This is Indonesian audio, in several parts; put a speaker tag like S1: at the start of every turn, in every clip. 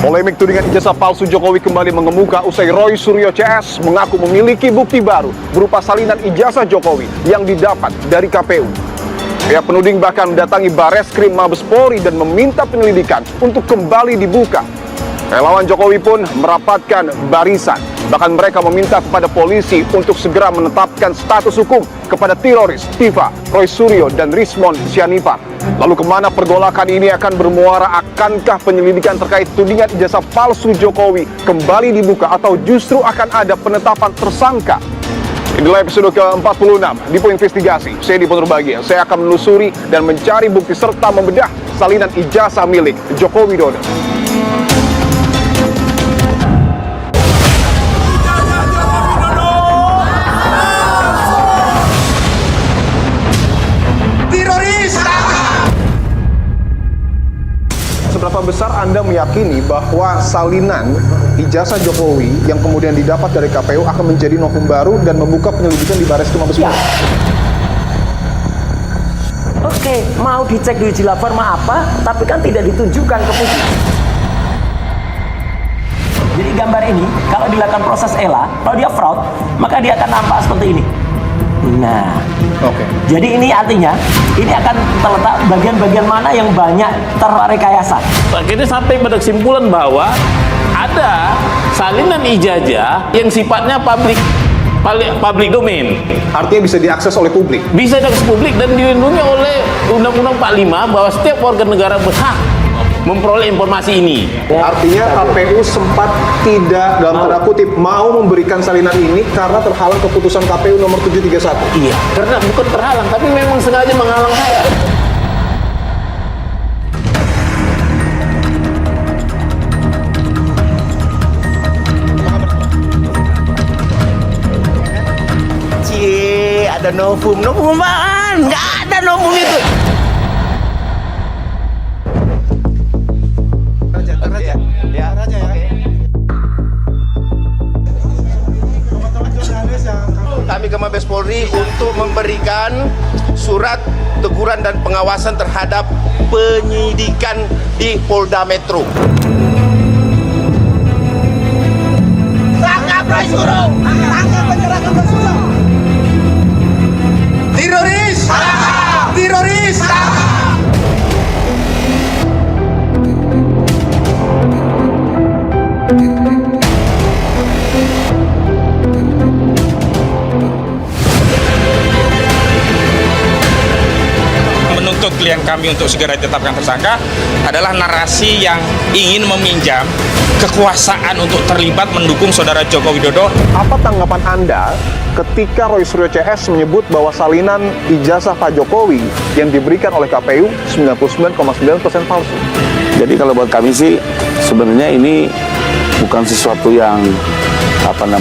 S1: Polemik tudingan ijazah palsu Jokowi kembali mengemuka usai Roy Suryo CS mengaku memiliki bukti baru berupa salinan ijazah Jokowi yang didapat dari KPU. Pihak penuding bahkan mendatangi Bareskrim Mabes Polri dan meminta penyelidikan untuk kembali dibuka. Relawan Jokowi pun merapatkan barisan. Bahkan mereka meminta kepada polisi untuk segera menetapkan status hukum kepada teroris Tiva, Roy Suryo, dan Rismon Sianipar. Lalu kemana pergolakan ini akan bermuara? Akankah penyelidikan terkait tudingan ijazah palsu Jokowi kembali dibuka atau justru akan ada penetapan tersangka? Inilah episode ke-46 Dipo Investigasi. Saya Dipo Nurbahagia. Saya akan menelusuri dan mencari bukti serta membedah salinan ijazah milik Joko Widodo. Seberapa besar Anda meyakini bahwa salinan ijazah Jokowi yang kemudian didapat dari KPU akan menjadi novum baru dan membuka penyelidikan di Bareskrim Mabes Polri?
S2: Oke, mau dicek di uji laforma apa, tapi kan tidak ditunjukkan ke publik. Jadi gambar ini, kalau dilakukan proses ELA, kalau dia fraud, maka dia akan nampak seperti ini. Nah, jadi ini artinya ini akan terletak bagian-bagian mana yang banyak terrekayasa.
S3: Akhirnya sampai pada kesimpulan bahwa ada salinan ijazah yang sifatnya public domain.
S1: Artinya bisa diakses oleh publik.
S3: Bisa diakses publik dan dilindungi oleh Undang-Undang 45 bahwa setiap warga negara berhak memperoleh informasi ini.
S1: Artinya KPU sempat tidak, dalam tanda kutip, mau memberikan salinan ini karena terhalang keputusan KPU nomor 731.
S3: Iya, karena bukan terhalang, tapi memang sengaja menghalang saya.
S2: Cie, ada novum apaan? Nggak ada novum itu.
S4: Kami ke Mabes Polri untuk memberikan surat teguran dan pengawasan terhadap penyidikan di Polda Metro.
S5: Tangkap Roy Suryo! Tangkap penyerangan Roy Suryo! Teroris! Teroris!
S6: Menuntut klien kami untuk segera ditetapkan tersangka adalah narasi yang ingin meminjam kekuasaan untuk terlibat mendukung saudara Joko Widodo.
S1: Apa tanggapan Anda ketika Roy Suryo CS menyebut bahwa salinan ijazah Pak Jokowi yang diberikan oleh KPU 99,9% palsu?
S7: Jadi kalau buat kami sih sebenarnya ini bukan sesuatu yang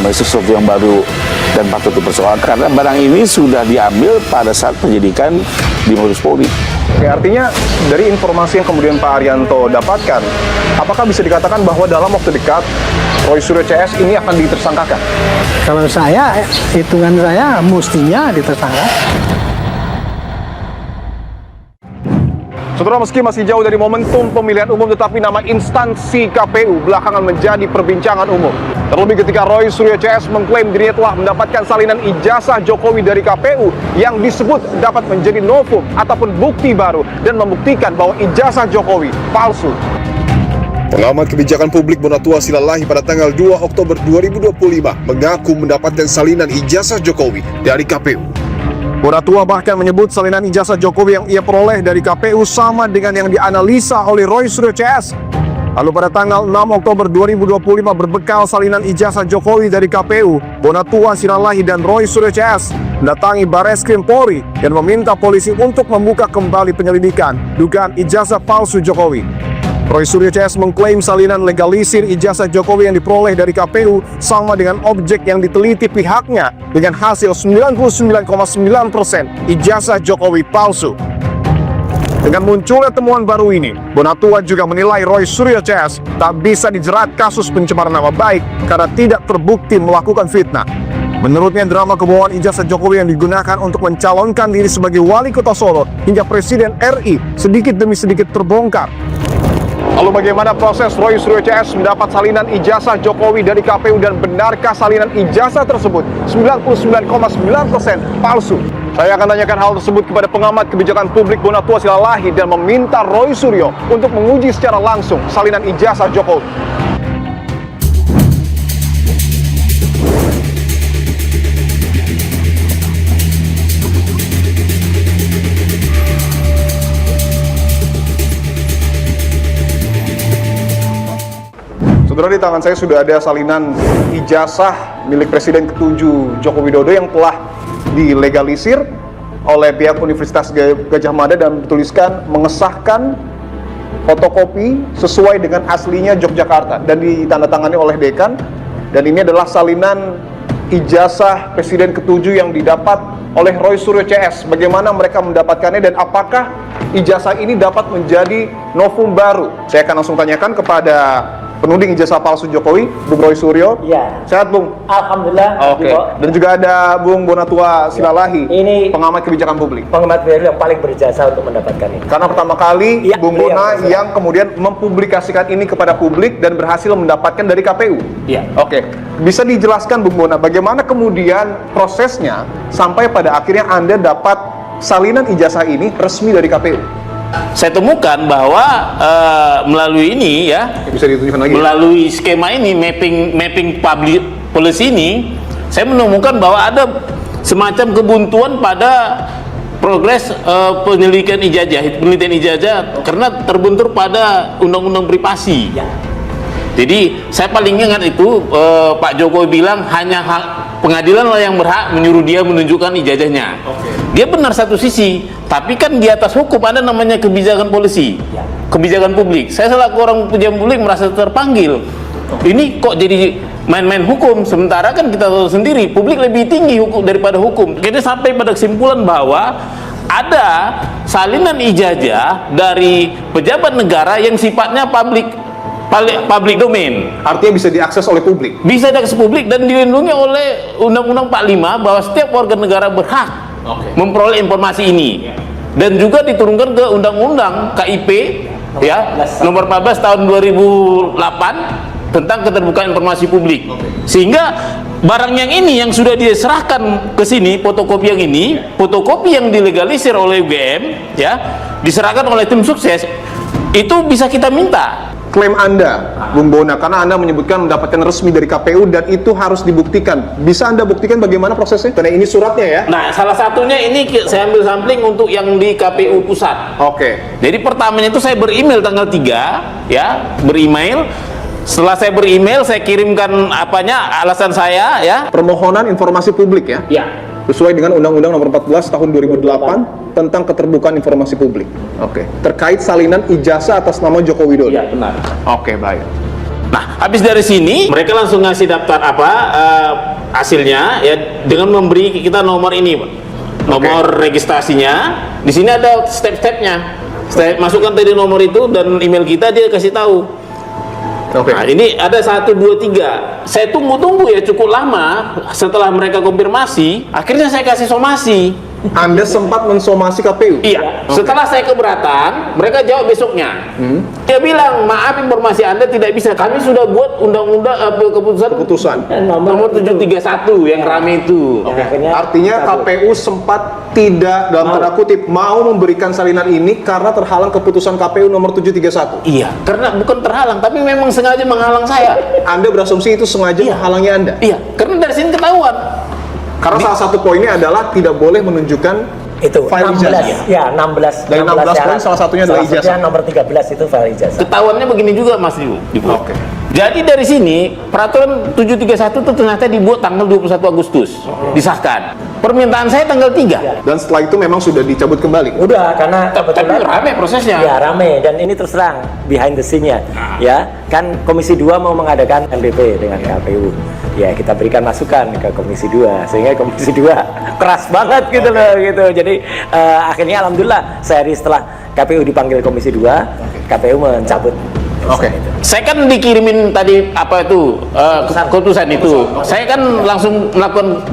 S7: sesuatu yang baru dan patut dipersoalkan karena barang ini sudah diambil pada saat penyidikan di Mabes Polri.
S1: Oke, artinya dari informasi yang kemudian Pak Arianto dapatkan, apakah bisa dikatakan bahwa dalam waktu dekat Roy Suryo CS ini akan ditersangkakan?
S8: Kalau saya, hitungan saya mestinya ditersangkakan.
S1: Saudara, meski masih jauh dari momentum pemilihan umum, tetapi nama instansi KPU belakangan menjadi perbincangan umum. Terlebih ketika Roy Suryo CS mengklaim dirinya telah mendapatkan salinan ijazah Jokowi dari KPU yang disebut dapat menjadi novum ataupun bukti baru dan membuktikan bahwa ijazah Jokowi palsu. Pengamat kebijakan publik Bonatua Silalahi pada tanggal 2 Oktober 2025 mengaku mendapatkan salinan ijazah Jokowi dari KPU. Bonatua bahkan menyebut salinan ijazah Jokowi yang ia peroleh dari KPU sama dengan yang dianalisa oleh Roy Suryo CS. Lalu pada tanggal 6 Oktober 2025 berbekal salinan ijazah Jokowi dari KPU, Bonatua Silalahi dan Roy Suryo CS mendatangi Bareskrim Polri dan meminta polisi untuk membuka kembali penyelidikan dugaan ijazah palsu Jokowi. Roy Suryo CS mengklaim salinan legalisir ijazah Jokowi yang diperoleh dari KPU sama dengan objek yang diteliti pihaknya dengan hasil 99,9% ijazah Jokowi palsu. Dengan munculnya temuan baru ini, Bonatua juga menilai Roy Suryo CS tak bisa dijerat kasus pencemaran nama baik karena tidak terbukti melakukan fitnah. Menurutnya, drama kebohongan ijazah Jokowi yang digunakan untuk mencalonkan diri sebagai wali kota Solo hingga Presiden RI sedikit demi sedikit terbongkar. Lalu bagaimana proses Roy Suryo CS mendapat salinan ijazah Jokowi dari KPU dan benarkah salinan ijazah tersebut 99,9% palsu? Saya akan tanyakan hal tersebut kepada pengamat kebijakan publik Bonatua Silalahi dan meminta Roy Suryo untuk menguji secara langsung salinan ijazah Jokowi. Saudara, di tangan saya sudah ada salinan ijazah milik Presiden ke-7 Joko Widodo yang telah dilegalisir oleh pihak Universitas Gajah Mada dan bertuliskan mengesahkan fotokopi sesuai dengan aslinya Yogyakarta dan ditandatangani oleh dekan. Dan ini adalah salinan ijazah Presiden ke-7 yang didapat oleh Roy Suryo CS. Bagaimana mereka mendapatkannya dan apakah ijazah ini dapat menjadi novum baru? Saya akan langsung tanyakan kepada penuding ijazah palsu Jokowi, Bung Roy Suryo.
S2: Ya.
S1: Sehat, Bung?
S2: Alhamdulillah.
S1: Oke. Dan juga ada Bung Bonatua Silalahi,
S2: Ini
S1: pengamat kebijakan publik.
S2: pengamat baru yang paling berjasa untuk mendapatkan ini.
S1: Karena pertama kali
S2: Ya,
S1: Bung
S2: beliau
S1: Bona
S2: betul.
S1: yang kemudian mempublikasikan ini kepada publik dan berhasil mendapatkan dari KPU.
S2: Iya.
S1: Oke. Bisa dijelaskan Bung Bona bagaimana kemudian prosesnya sampai pada akhirnya Anda dapat salinan ijazah ini resmi dari KPU?
S3: Saya temukan bahwa melalui ini ya,
S1: Bisa ditunjukkan lagi.
S3: melalui skema ini mapping public policy ini, saya menemukan bahwa ada semacam kebuntuan pada progres penelitian ijazah karena terbentur pada undang-undang privasi.
S2: Ya.
S3: Jadi saya paling ingat itu Pak Jokowi bilang hanya pengadilan lah yang berhak menyuruh dia menunjukkan ijazahnya. Dia benar satu sisi, tapi kan di atas hukum ada namanya kebijakan polisi, kebijakan publik. Saya selaku orang pejabat publik merasa terpanggil. Ini kok jadi main-main hukum, sementara kan kita tahu sendiri publik lebih tinggi hukum daripada hukum. Kita sampai pada kesimpulan bahwa ada salinan ijazah dari pejabat negara yang sifatnya public domain.
S1: Artinya bisa diakses oleh publik.
S3: Bisa diakses publik dan dilindungi oleh Undang-Undang 45 bahwa setiap warga negara berhak memperoleh informasi ini. Dan juga diturunkan ke Undang-Undang KIP ya, nomor 14 tahun 2008 tentang keterbukaan informasi publik. Sehingga barang yang ini yang sudah diserahkan ke sini, fotokopi yang dilegalisir oleh UGM ya, diserahkan oleh tim sukses, itu bisa kita minta.
S1: Klaim Anda, Bung Bona, karena Anda menyebutkan mendapatkan resmi dari KPU dan itu harus dibuktikan. Bisa Anda buktikan bagaimana prosesnya? Karena ini suratnya ya.
S3: Nah, salah satunya ini saya ambil sampling untuk yang di KPU pusat.
S1: Oke.
S3: Jadi pertamanya itu saya beremail tanggal 3 ya, beremail. Setelah saya beremail, saya kirimkan alasan saya ya.
S1: Permohonan informasi publik ya.
S3: Ya.
S1: Sesuai dengan Undang-Undang Nomor 14 Tahun 2008 tentang keterbukaan informasi publik. Oke. Terkait salinan ijazah atas nama Joko Widodo.
S3: Iya, benar.
S1: Oke, baik.
S3: Nah, habis dari sini mereka langsung ngasih daftar hasilnya ya dengan memberi kita nomor ini, Pak. Nomor registrasinya. Di sini ada step-stepnya. Masukkan tadi nomor itu dan email kita, dia kasih tahu.
S1: Oke.
S3: Nah, ini ada 1, 2, 3. Saya tunggu ya cukup lama. Setelah mereka konfirmasi, akhirnya saya kasih somasi.
S1: Anda sempat mensomasi KPU?
S3: Iya. Setelah saya keberatan, mereka jawab besoknya. Dia bilang, maaf informasi Anda tidak bisa. Kami sudah buat undang-undang keputusan nomor 731 yang rame itu.
S1: Oke. Artinya KPU sempat tidak dalam tanda kutip mau memberikan salinan ini karena terhalang keputusan KPU nomor 731.
S3: Iya. Karena bukan terhalang, tapi memang sengaja menghalang saya.
S1: Anda berasumsi itu sengaja menghalangi Anda?
S3: Iya. Karena dari sini ketahuan.
S1: Karena salah satu poinnya adalah tidak boleh menunjukkan
S2: Itu
S1: file
S2: 16
S1: ijazah.
S2: ya, 16.
S1: Dari 16 poin
S2: syarat.
S1: salah satunya adalah ijazah.
S2: Nomor 13 itu file ijazah.
S3: Ketahuannya begini juga Mas Dibu.
S1: Oke.
S3: Jadi dari sini peraturan 731 itu ternyata dibuat tanggal 21 Agustus, disahkan. Permintaan saya tanggal 3.
S1: Dan setelah itu memang sudah dicabut kembali.
S2: Udah, karena
S3: Tapi
S2: kebetulan
S3: rame prosesnya.
S2: ya rame, dan ini terus terang behind the scene-nya ya, kan Komisi 2 mau mengadakan MPP dengan KPU. Ya, kita berikan masukan ke Komisi 2 sehingga Komisi 2 keras banget gitu loh gitu. Jadi akhirnya alhamdulillah sehari setelah KPU dipanggil Komisi 2, KPU mencabut
S1: Oke.
S3: Saya kan dikirimin tadi apa itu keputusan itu. Saya kan langsung melakukan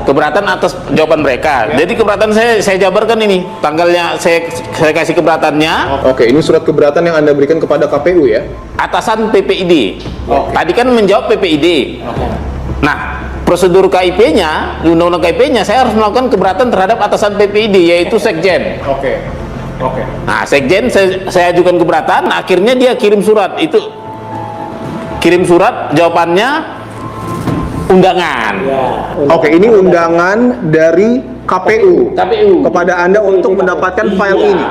S3: keberatan atas jawaban mereka. Jadi keberatan saya jabarkan ini tanggalnya, saya kasih keberatannya.
S1: Oke, ini surat keberatan yang Anda berikan kepada KPU ya?
S3: Atasan PPID. Tadi kan menjawab PPID. Nah, prosedur KIP-nya, undang-undang KIP-nya, saya harus melakukan keberatan terhadap atasan PPID, yaitu Sekjen.
S1: Oke.
S3: Nah, Sekjen saya ajukan keberatan, akhirnya dia kirim surat. Itu kirim surat, jawabannya undangan.
S1: Oke, ini undangan dari KPU kepada Anda untuk mendapatkan file ini.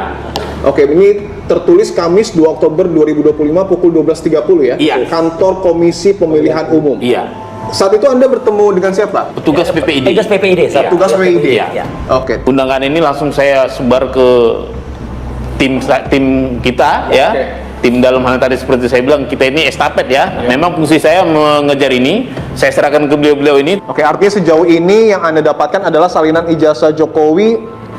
S1: Oke, ini tertulis Kamis 2 Oktober 2025 pukul 12.30 ya?
S3: Iya.
S1: Kantor Komisi Pemilihan Umum.
S3: Iya.
S1: Saat itu Anda bertemu dengan siapa?
S3: Petugas PPID.
S2: Petugas PPID.
S1: Petugas PPID.
S3: Iya.
S1: Oke.
S3: Undangan ini langsung saya sebar ke tim kita ya.
S1: Oke.
S3: Tim dalam hal tadi seperti saya bilang, kita ini estafet ya. Memang fungsi saya mengejar ini, saya serahkan ke beliau-beliau ini.
S1: Oke, artinya sejauh ini yang Anda dapatkan adalah salinan ijazah Jokowi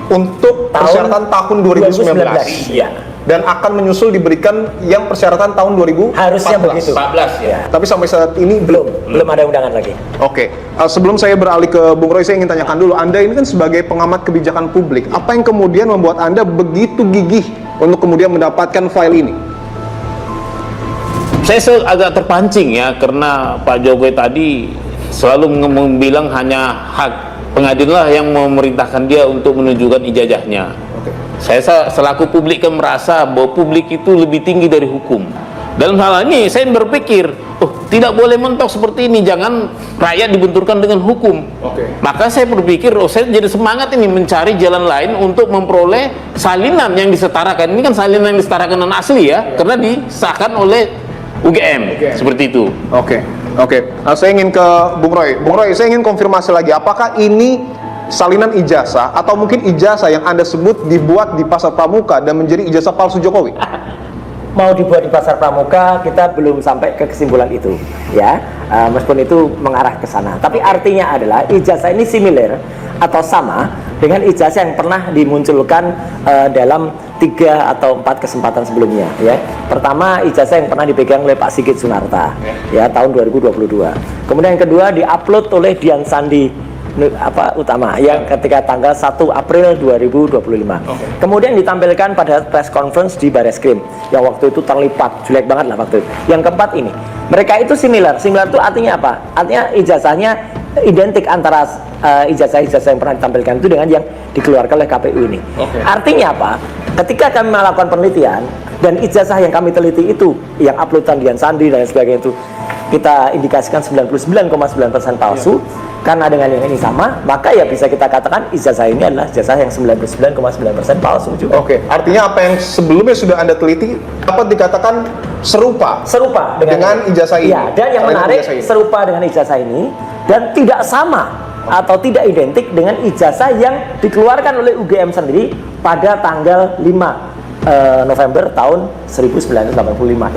S1: untuk persyaratan tahun 2019.
S2: Iya.
S1: Dan akan menyusul diberikan yang persyaratan tahun 2014.
S2: Harusnya begitu.
S3: 14 ya.
S1: Tapi sampai saat ini belum.
S2: Belum ada undangan lagi.
S1: Oke, sebelum saya beralih ke Bung Roy, saya ingin tanyakan dulu, Anda ini kan sebagai pengamat kebijakan publik, apa yang kemudian membuat Anda begitu gigih untuk kemudian mendapatkan file ini?
S3: Saya agak terpancing ya, karena Pak Jokowi tadi selalu bilang hanya hak pengadilan yang memerintahkan dia untuk menunjukkan ijazahnya. Saya selaku publik kan merasa bahwa publik itu lebih tinggi dari hukum. Dalam hal ini saya berpikir, tidak boleh mentok seperti ini, jangan rakyat dibenturkan dengan hukum. Maka saya berpikir, saya jadi semangat ini mencari jalan lain untuk memperoleh salinan yang disetarakan. Ini kan salinan yang disetarakan dan asli ya, karena disahkan oleh UGM. Seperti itu.
S1: Oke. Saya ingin ke Bung Roy. Bung Roy, saya ingin konfirmasi lagi, apakah ini salinan ijazah atau mungkin ijazah yang Anda sebut dibuat di Pasar Pramuka dan menjadi ijazah palsu Jokowi?
S2: Mau dibuat di Pasar Pramuka, kita belum sampai ke kesimpulan itu, ya. Meskipun itu mengarah ke sana. Tapi artinya adalah ijazah ini similar atau sama dengan ijazah yang pernah dimunculkan dalam 3 atau 4 kesempatan sebelumnya, ya. Pertama, ijazah yang pernah dipegang oleh Pak Sigit Sunarta, ya, tahun 2022. Kemudian yang kedua diupload oleh Dian Sandi Utama yang ketika tanggal 1 April 2025. Kemudian ditampilkan pada press conference di Bareskrim yang waktu itu terlipat jelek banget lah waktu itu. Yang keempat ini, mereka itu similar itu artinya apa? Artinya ijazahnya identik antara ijazah-ijazah yang pernah ditampilkan itu dengan yang dikeluarkan oleh KPU ini. Artinya apa? Ketika kami melakukan penelitian dan ijazah yang kami teliti itu yang uploadan Dian Sandi dan sebagainya itu kita indikasikan 99,9% palsu. Karena dengan yang ini sama, maka ya bisa kita katakan ijazah ini adalah ijazah yang 99,9% palsu juga.
S1: Oke, artinya apa yang sebelumnya sudah Anda teliti dapat dikatakan serupa dengan ijazah ini.
S2: Iya, dan yang menarik serupa dengan ijazah ini dan tidak sama atau tidak identik dengan ijazah yang dikeluarkan oleh UGM sendiri pada tanggal 5 November tahun 1985.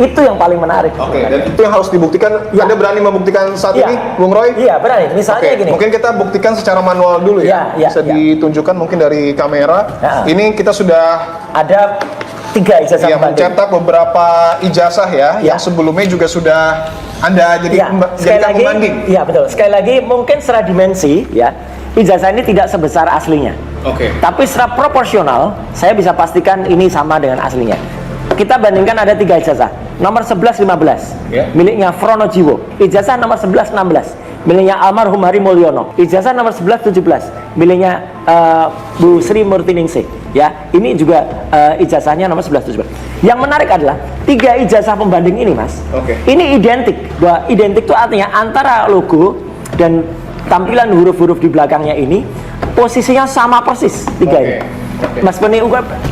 S2: Itu yang paling menarik.
S1: Oke, dan itu yang harus dibuktikan. Ya. Anda berani membuktikan saat ini, Bung Roy?
S2: Iya, berani. Misalnya gini.
S1: Mungkin kita buktikan secara manual dulu ya. Bisa ditunjukkan mungkin dari kamera. Ini kita sudah
S2: ada 3 ijazah
S1: yang mencetak beberapa ijazah ya, yang sebelumnya juga sudah Anda jadikan pembanding.
S2: Iya, betul. Sekali lagi mungkin secara dimensi ya, ijazah ini tidak sebesar aslinya. Tapi secara proporsional, saya bisa pastikan ini sama dengan aslinya. Kita bandingkan ada 3 ijazah. Nomor 11-15 miliknya Frono Jiwo. Ijazah nomor 11-16 miliknya almarhum Hari Mulyono. Ijazah nomor 11-17 miliknya Bu Sri Murtiningsih. Ya, ini juga ijazahnya nomor 11-17. Yang menarik adalah 3 ijazah pembanding ini, Mas. Ini identik. Bahwa identik itu artinya antara logo dan tampilan huruf-huruf di belakangnya ini posisinya sama persis 3 ini. Mas Beni,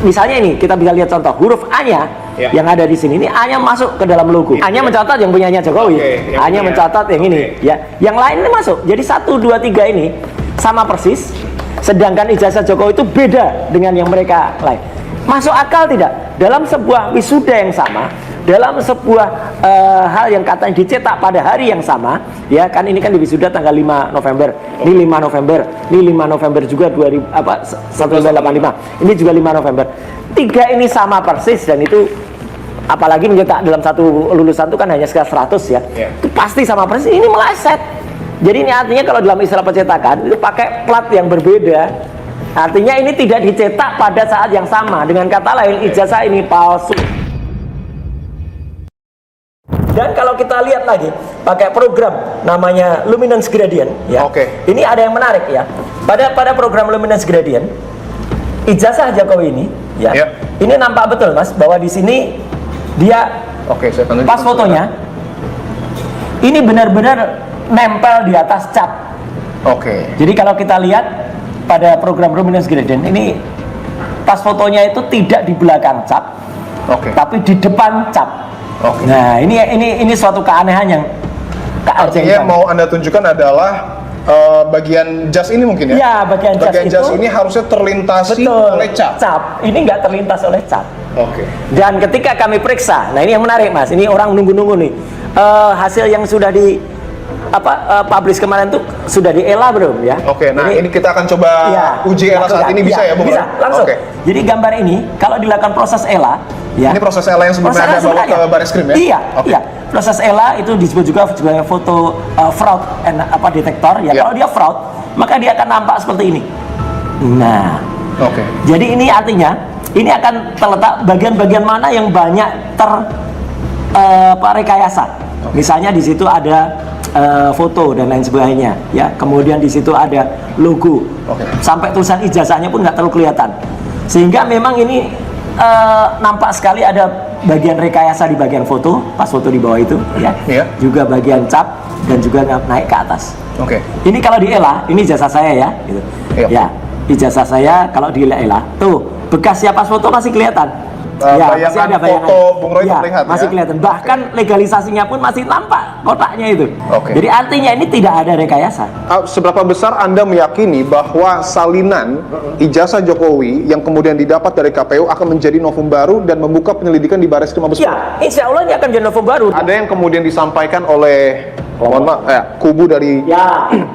S2: misalnya ini kita bisa lihat contoh huruf A-nya yang ada di sini, ini A-nya masuk ke dalam logo. A-nya mencatat yang punyanya Jokowi, A-nya mencatat yang ini, ya. Yang lain ini masuk. Jadi 1, 2, 3 ini sama persis. Sedangkan ijazah Jokowi itu beda dengan yang mereka lain. Masuk akal tidak? Dalam sebuah wisuda yang sama, dalam sebuah hal yang katanya dicetak pada hari yang sama, ya kan, ini kan di wisuda tanggal 5 November, ini 5 November, ini 5 November juga 1985, ini juga 5 November. 3 ini sama persis dan itu apalagi mencetak dalam satu lulusan itu kan hanya sekitar 100 ya. Itu pasti sama persis ini meleset. Jadi ini artinya kalau dalam istilah pencetakan itu pakai plat yang berbeda. Artinya ini tidak dicetak pada saat yang sama. Dengan kata lain ijazah ini palsu. Dan kalau kita lihat lagi pakai program namanya luminance gradient ya. Ini ada yang menarik ya. Pada program luminance gradient ijazah Jokowi ini ya. Ini nampak betul Mas bahwa di sini dia
S1: saya tunjukkan
S2: pas fotonya ini benar-benar nempel di atas cat. Jadi kalau kita lihat pada program luminance gradient ini pas fotonya itu tidak di belakang cat, tapi di depan cat. Nah ini suatu keanehan yang
S1: artinya mau Anda tunjukkan adalah bagian jas ini mungkin ya?
S2: Ya, bagian jas
S1: ini harusnya terlintasi oleh
S2: cap. Ini nggak terlintas oleh cap. Dan ketika kami periksa, nah ini yang menarik Mas, ini orang nunggu-nunggu nih, hasil yang sudah di publish kemarin tuh sudah di ELA belum ya?
S1: Nah ini kita akan coba uji ELA saat ini bisa ya Bung?
S2: Bisa, langsung. Jadi gambar ini kalau dilakukan proses ELA ya.
S1: Ini proses ELA yang sebelumnya Anda bawa ke Bareskrim ya? Iya. Proses ELA itu disebut juga sebagai foto fraud detektor ya. Kalau dia fraud, maka dia akan nampak seperti ini. Nah. Jadi ini artinya ini akan terletak bagian-bagian mana yang banyak rekayasa. Misalnya di situ ada foto dan lain sebagainya ya. Kemudian di situ ada logo. Sampai tulisan ijazahnya pun nggak terlalu kelihatan. Sehingga memang ini nampak sekali ada bagian rekayasa di bagian foto, pas foto di bawah itu ya. Juga bagian cap dan juga naik ke atas. Ini kalau di ELA, ini ijazah saya ya gitu. Ya, ijazah saya kalau di ELA tuh bekasnya pas foto masih kelihatan. Masih ada bayangan foto Bung Roy terlihat
S2: masih kelihatan. Bahkan legalisasinya pun masih nampak kotaknya itu. Jadi artinya ini tidak ada rekayasa.
S1: Seberapa besar Anda meyakini bahwa salinan ijazah Jokowi yang kemudian didapat dari KPU akan menjadi novum baru dan membuka penyelidikan di Bareskrim Mabes Polri?
S2: Ya, insya Allah ini akan jadi novum baru.
S1: Ada yang kemudian disampaikan oleh kubu dari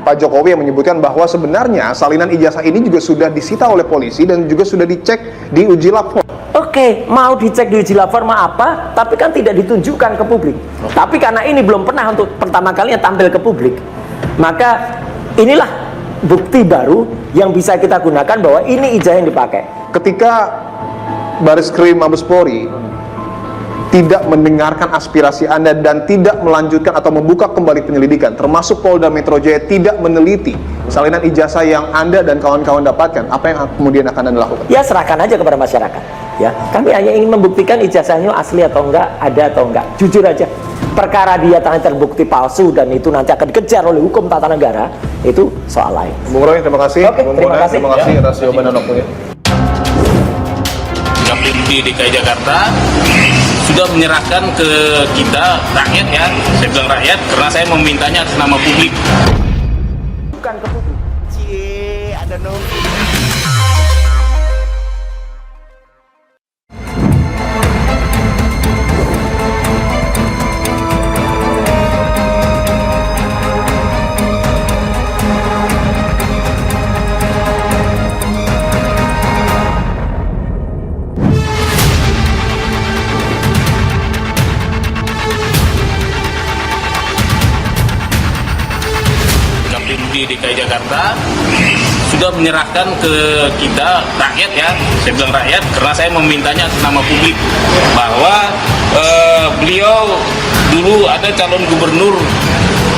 S1: Pak Jokowi yang menyebutkan bahwa sebenarnya salinan ijazah ini juga sudah disita oleh polisi dan juga sudah dicek di uji lapor.
S2: Mau dicek di uji lapor apa, tapi kan tidak ditunjukkan ke publik. Tapi karena ini belum pernah untuk pertama kalinya tampil ke publik, maka inilah bukti baru yang bisa kita gunakan bahwa ini ijazah yang dipakai.
S1: Ketika Bareskrim Mabes Polri tidak mendengarkan aspirasi Anda dan tidak melanjutkan atau membuka kembali penyelidikan, termasuk Polda Metro Jaya tidak meneliti salinan ijazah yang Anda dan kawan-kawan dapatkan, apa yang kemudian akan Anda lakukan? Ya
S2: serahkan aja kepada masyarakat. Ya, kami hanya ingin membuktikan ijazahnya asli atau enggak, ada atau enggak. Jujur aja, perkara dia terbukti palsu dan itu nanti akan dikejar oleh hukum tata negara, itu soal lain.
S1: Bung Roy, terima kasih.
S2: Terima kasih
S1: atas jawaban dan waktunya.
S3: KPU DKI Jakarta sudah menyerahkan ke kita rakyat ya, saya bilang rakyat karena saya memintanya atas nama publik.
S2: Bukan ke publik.
S4: Ada
S3: DKI Jakarta sudah menyerahkan ke kita rakyat ya, saya bilang rakyat karena saya memintanya atas nama publik bahwa beliau dulu ada calon gubernur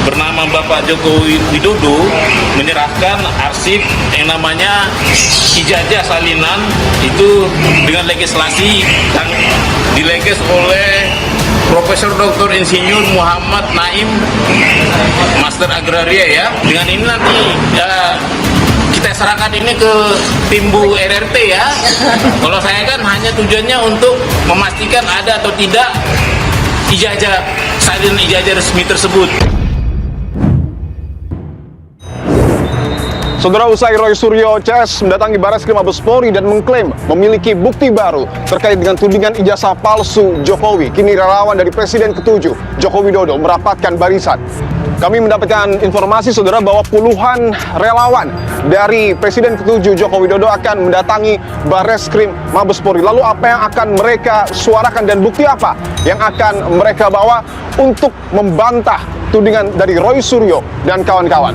S3: bernama Bapak Joko Widodo menyerahkan arsip yang namanya ijazah salinan itu dengan legislasi yang dileges oleh Profesor Dr. Insinyur Muhammad Naim, Master Agraria ya. Dengan ini nanti ya, kita serahkan ini ke Timbu RRT ya. Kalau saya kan hanya tujuannya untuk memastikan ada atau tidak ijazah salin ijazah resmi tersebut.
S1: Saudara, usai Roy Suryo CS mendatangi Bareskrim Mabes Polri dan mengklaim memiliki bukti baru terkait dengan tudingan ijazah palsu Jokowi, kini relawan dari Presiden ke-7 Joko Widodo merapatkan barisan. Kami mendapatkan informasi, saudara, bahwa puluhan relawan dari Presiden ke-7 Joko Widodo akan mendatangi Bareskrim Mabes Polri. Lalu apa yang akan mereka suarakan dan bukti apa yang akan mereka bawa untuk membantah tudingan dari Roy Suryo dan kawan-kawan?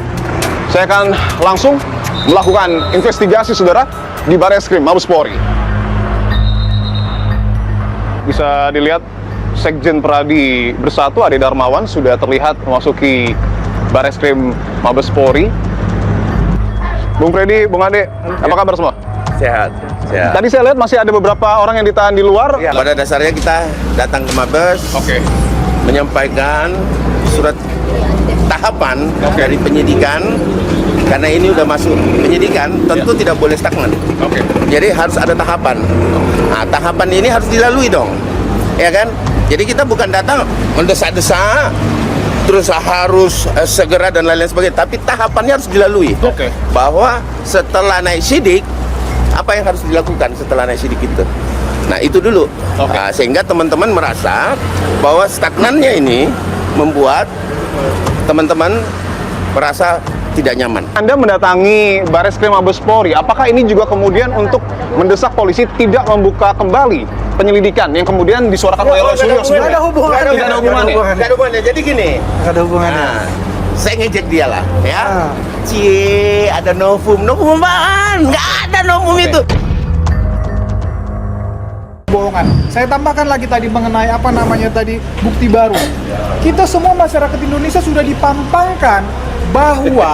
S1: Saya akan langsung melakukan investigasi, saudara, di Bareskrim Mabes Polri. Bisa dilihat Sekjen Pradi Bersatu Ade Darmawan sudah terlihat memasuki Bareskrim Mabes Polri. Bung Freddy, Bung Ade, apa kabar semua?
S4: Sehat.
S1: Tadi saya lihat masih ada beberapa orang yang ditahan di luar.
S4: Ya, pada dasarnya kita datang ke Mabes, menyampaikan surat tahapan dari penyidikan, karena ini udah masuk penyidikan, tentu tidak boleh stagnan. Jadi harus ada tahapan. Nah, tahapan ini harus dilalui dong, ya kan? Jadi kita bukan datang mendesak-desak, terus harus segera dan lain-lain sebagainya, tapi tahapannya harus dilalui. Bahwa setelah naik sidik, apa yang harus dilakukan setelah naik sidik itu? Nah, itu dulu. Nah, sehingga teman-teman merasa bahwa stagnannya ini membuat teman-teman merasa tidak nyaman.
S1: Anda mendatangi Bareskrim Mabes Polri, apakah ini juga kemudian untuk mendesak polisi tidak membuka kembali penyelidikan yang kemudian disuarakan oleh Roy Suryo?
S5: Tidak ada hubungannya.
S1: Tidak ada hubungannya.
S4: Tidak ada hubungannya. Jadi gini.
S5: Tidak ada hubungannya.
S4: Nah, saya ngejek dia lah, ya. Cie, ada novum apaan? Nggak ada novum itu.
S9: Bohongan. Saya tambahkan lagi tadi mengenai apa namanya tadi bukti baru. Kita semua masyarakat Indonesia sudah dipampangkan bahwa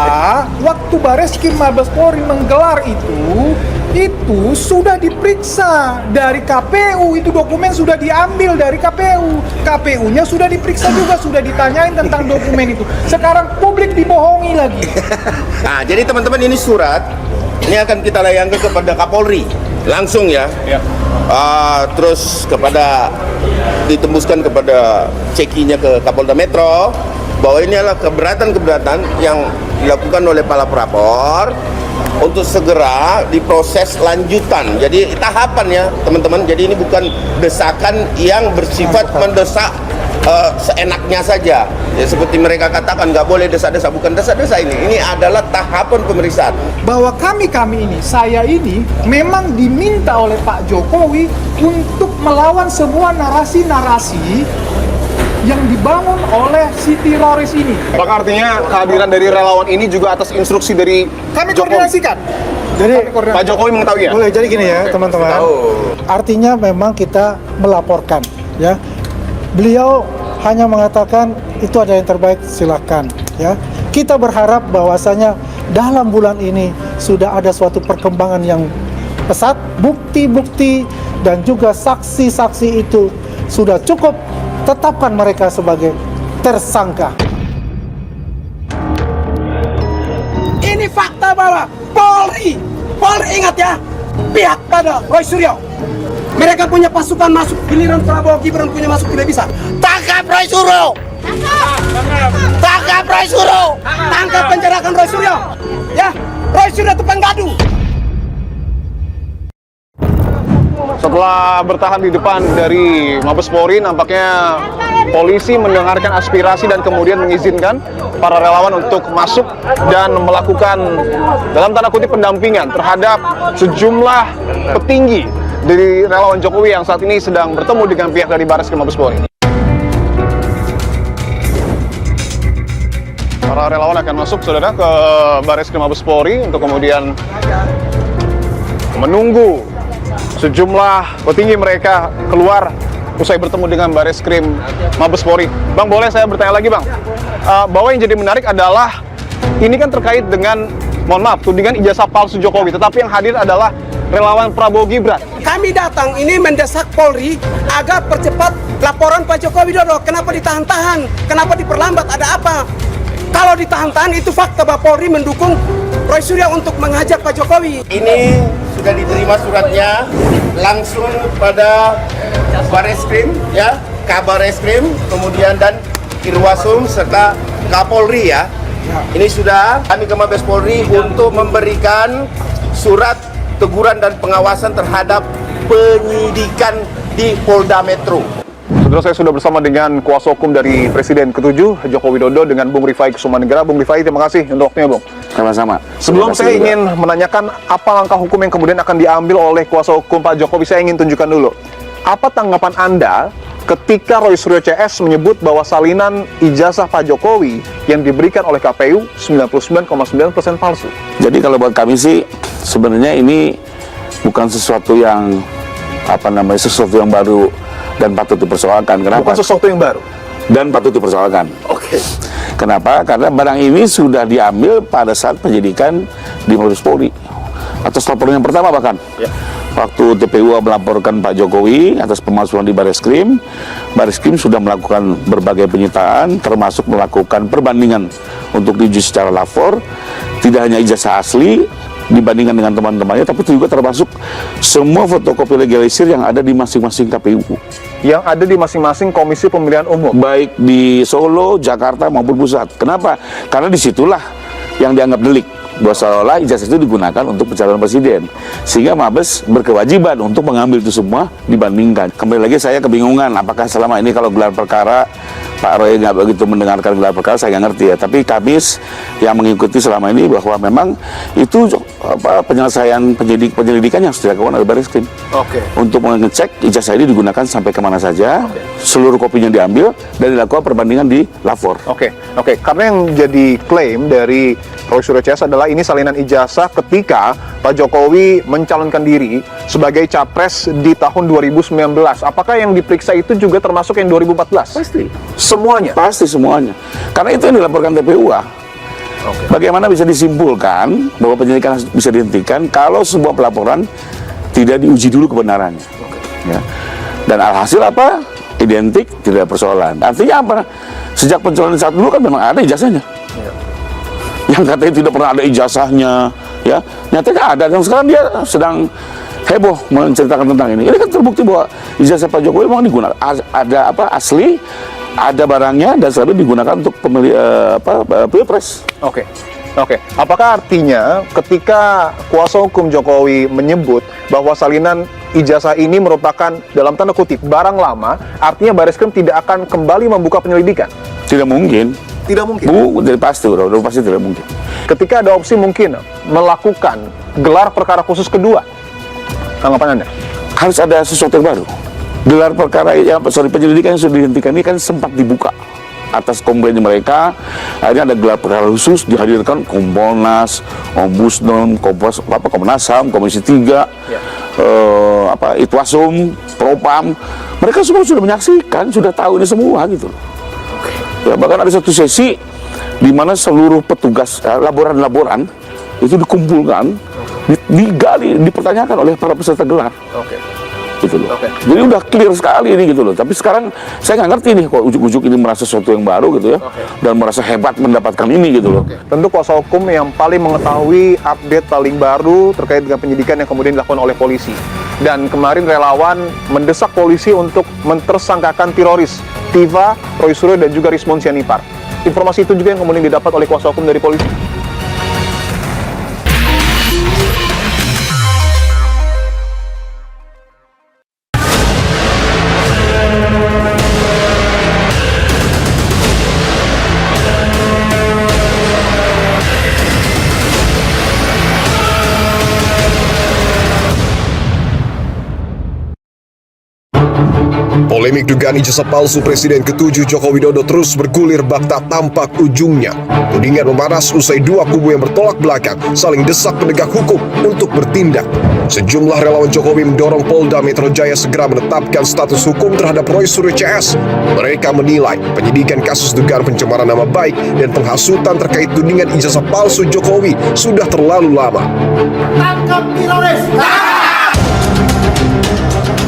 S9: waktu Bareskrim Mabes Polri menggelar itu sudah diperiksa dari KPU, itu dokumen sudah diambil dari KPU. KPU-nya sudah diperiksa juga, sudah ditanyain tentang dokumen itu. Sekarang publik dibohongi lagi.
S4: Nah, jadi teman-teman, ini surat ini akan kita layangkan kepada Kapolri langsung, ya. Terus ditembuskan kepada cekinya ke Kapolda Metro, bahwa ini adalah keberatan-keberatan yang dilakukan oleh para pelapor untuk segera diproses lanjutan. Jadi tahapan, ya teman-teman. Jadi ini bukan desakan yang bersifat mendesak seenaknya saja. Ya, seperti mereka katakan nggak boleh desa-desa, bukan desa-desa ini. Ini adalah tahapan pemeriksaan.
S9: Bahwa kami ini, saya ini memang diminta oleh Pak Jokowi untuk melawan semua narasi-narasi yang dibangun oleh si teroris ini.
S1: Apakah artinya kehadiran dari relawan ini juga atas instruksi dari
S9: Kami
S1: Jokowi?
S9: koordinasikan. Jadi
S1: Pak Jokowi mengetahui, ya?
S9: boleh jadi gini ya, teman-teman. Artinya memang kita melaporkan, ya. Beliau hanya mengatakan itu ada yang terbaik, silakan, ya. Kita berharap bahwasanya dalam bulan ini sudah ada suatu perkembangan yang pesat, bukti-bukti dan juga saksi-saksi itu sudah cukup, tetapkan mereka sebagai tersangka.
S5: Ini fakta bahwa Polri ingat ya, pihak pada Roy Suryo. Mereka punya pasukan masuk, giliran Prabowo Gibran punya masuk tidak bisa. Tangkap Roy Suryo! Tangkap Roy Suryo! Tangkap, penjarakan Roy Suryo! Ya, Roy Suryo itu penggaduh.
S1: Setelah bertahan di depan dari Mabes Polri, nampaknya polisi mendengarkan aspirasi dan kemudian mengizinkan para relawan untuk masuk dan melakukan dalam tanda kutip pendampingan terhadap sejumlah petinggi dari relawan Jokowi yang saat ini sedang bertemu dengan pihak dari Bareskrim Mabes Polri. Para relawan akan masuk, saudara, ke Bareskrim Mabes Polri untuk kemudian menunggu sejumlah petinggi mereka keluar usai bertemu dengan Bareskrim Mabes Polri. Bang, boleh saya bertanya lagi, Bang? Bahwa yang jadi menarik adalah ini kan terkait dengan, mohon maaf, tudingan ijazah palsu Jokowi, tetapi yang hadir adalah relawan Prabowo Gibran.
S5: Kami datang ini mendesak Polri agar percepat laporan Pak Joko Widodo. Kenapa ditahan-tahan? Kenapa diperlambat? Ada apa? Kalau ditahan-tahan itu fakta bahwa Polri mendukung Roy Suryo untuk menghajar Pak Jokowi.
S4: Ini sudah diterima suratnya langsung pada Bareskrim, ya, Kabareskrim, kemudian dan Irwasum serta Kapolri, ya. Ini sudah kami ke Mabes Polri untuk memberikan surat teguran dan pengawasan terhadap penyidikan di Polda Metro.
S1: Saudara, saya sudah bersama dengan kuasa hukum dari Presiden ke-7 Joko Widodo dengan Bung Rifai Kusumanegara. Bung Rifai, terima kasih untuk waktunya, Bung.
S7: Sama-sama.
S1: Sebelum saya ingin menanyakan apa langkah hukum yang kemudian akan diambil oleh kuasa hukum Pak Jokowi, saya ingin tunjukkan dulu. Apa tanggapan Anda ketika Roy Suryo CS menyebut bahwa salinan ijazah Pak Jokowi yang diberikan oleh KPU 99,9% palsu?
S7: Jadi kalau buat kami sih sebenarnya ini bukan sesuatu yang sesuatu yang baru dan patut dipersoalkan. Kenapa?
S1: Bukan sesuatu yang baru
S7: dan patut dipersoalkan.
S1: Oke.
S7: Kenapa? Karena barang ini sudah diambil pada saat penyidikan di Mabes Polri atas laporan yang pertama bahkan.
S1: Ya.
S7: Waktu TPU melaporkan Pak Jokowi atas pemalsuan di Bareskrim sudah melakukan berbagai penyitaan, termasuk melakukan perbandingan untuk diuji secara lapor, tidak hanya ijazah asli dibandingkan dengan teman-temannya, tapi itu juga termasuk semua fotokopi legalisir yang ada di masing-masing KPU.
S1: Yang ada di masing-masing Komisi Pemilihan Umum.
S7: Baik di Solo, Jakarta maupun pusat. Kenapa? Karena disitulah yang dianggap delik. Bahwa seolah ijazah itu digunakan untuk pencalonan presiden, sehingga Mabes berkewajiban untuk mengambil itu semua dibandingkan. Kembali lagi saya kebingungan apakah selama ini kalau gelar perkara Pak Roy nggak begitu mendengarkan gelar perkara, saya nggak ngerti ya. Tapi kami yang mengikuti selama ini bahwa memang itu penyelesaian penyelidikan yang sudah dilakukan oleh Bareskrim.
S1: Oke.
S7: Untuk mengecek ijazah ini digunakan sampai kemana saja, seluruh kopinya diambil dan dilakukan perbandingan di lapor.
S1: Oke. Karena yang jadi klaim dari Roy Suryo CS adalah ini salinan ijazah ketika Pak Jokowi mencalonkan diri sebagai capres di tahun 2019. Apakah yang diperiksa itu juga termasuk yang 2014?
S7: Pasti.
S1: Semuanya?
S7: Pasti semuanya. Karena itu yang dilaporkan TPU. Bagaimana bisa disimpulkan bahwa penyelidikan bisa dihentikan kalau sebuah pelaporan tidak diuji dulu kebenarannya. Ya. Dan alhasil apa? Identik, tidak ada persoalan. Artinya apa? Sejak pencalonan saat dulu kan memang ada ijazahnya. Yang katanya tidak pernah ada ijazahnya, ya nyatanya ada. Yang sekarang dia sedang heboh menceritakan tentang ini. Ini kan terbukti bahwa ijazah Pak Jokowi memang digunakan, ada asli, ada barangnya dan selalu digunakan untuk pemilih pilpres.
S1: Oke. Apakah artinya ketika kuasa hukum Jokowi menyebut bahwa salinan ijazah ini merupakan dalam tanda kutip barang lama, artinya Bareskrim tidak akan kembali membuka penyelidikan?
S7: Tidak mungkin.
S1: Tidak mungkin.
S7: Jadi pasti, udah pasti tidak mungkin.
S1: Ketika ada opsi mungkin melakukan gelar perkara khusus kedua, tanggapan Anda?
S7: Harus ada sesuatu yang baru. Gelar perkara penyelidikan yang sudah dihentikan ini kan sempat dibuka atas komplain mereka. Akhirnya ada gelar perkara khusus dihadirkan Kompolnas, Ombudsman, Komnas HAM, Komisi 3, Itwasum, Propam. Mereka semua sudah menyaksikan, sudah tahu ini semua gitu. Ya, bahkan ada satu sesi di mana seluruh petugas laporan-laporan itu dikumpulkan, digali, dipertanyakan oleh para peserta gelar. Gitu loh. Jadi udah clear sekali ini gitu loh. Tapi sekarang saya nggak ngerti nih kok ujuk-ujuk ini merasa sesuatu yang baru gitu ya, dan merasa hebat mendapatkan ini gitu loh.
S1: Tentu kuasa hukum yang paling mengetahui update paling baru terkait dengan penyidikan yang kemudian dilakukan oleh polisi. Dan kemarin relawan mendesak polisi untuk mentersangkakan teroris Tiva, Roy Suryo, dan juga Rismon Sianipar. Informasi itu juga yang kemudian didapat oleh kuasa hukum dari polisi.
S10: Polemik dugaan ijazah palsu Presiden ke-7 Joko Widodo terus bergulir bak tak tampak ujungnya. Tudingan memanas usai dua kubu yang bertolak belakang saling desak penegak hukum untuk bertindak. Sejumlah relawan Jokowi mendorong Polda Metro Jaya segera menetapkan status hukum terhadap Roy Suryo CS. Mereka menilai penyidikan kasus dugaan pencemaran nama baik dan penghasutan terkait tudingan ijazah palsu Jokowi sudah terlalu lama.
S5: Tangkap teroris!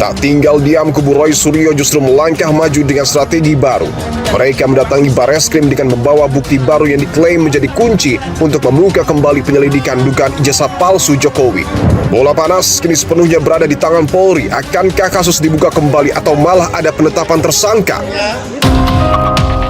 S10: Tak tinggal diam, kubu Roy Suryo justru melangkah maju dengan strategi baru. Mereka mendatangi Bareskrim dengan membawa bukti baru yang diklaim menjadi kunci untuk membuka kembali penyelidikan dugaan ijazah palsu Jokowi. Bola panas kini sepenuhnya berada di tangan Polri. Akankah kasus dibuka kembali atau malah ada penetapan tersangka?